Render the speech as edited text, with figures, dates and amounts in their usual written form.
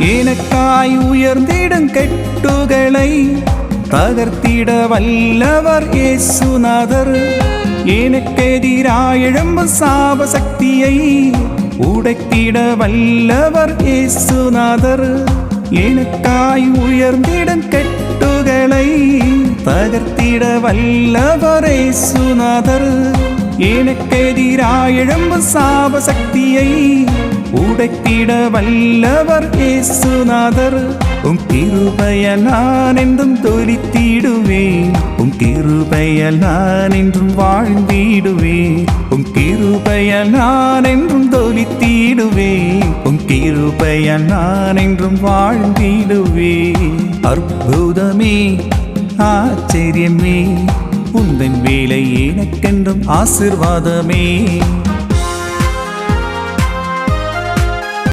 எனக்காய் உயர்ந்திடும் கெட்டுகளை தகர்த்திட வல்லவர் இயேசுநாதர். எனக்கெதிராய் எழும்பும் சாப சக்தியை உடைத்திட வல்லவர் இயேசுநாதர். எனக்காய் உயர்ந்திடும் கெட்டுகளை தகர்த்திட வல்லவர் இயேசுநாதர். எனக்கெதிராய் எழும்பும் சாப சக்தியை உடைத்திட வல்லவர் இயேசுநாதர். உம் கிருபையால் நான் என்றும் துதித்திடுவேன், உம் கிருபையால் நான் என்றும் வாழ்ந்திடுவேன், உம் கிருபையால் நான் என்றும் துதித்திடுவேன், உம் கிருபையால் நான் என்றும் வாழ்ந்திடுவேன். அற்புதமே ஆச்சரியமே உந்தன் வேலை எனக்கென்றும் ஆசீர்வாதமே.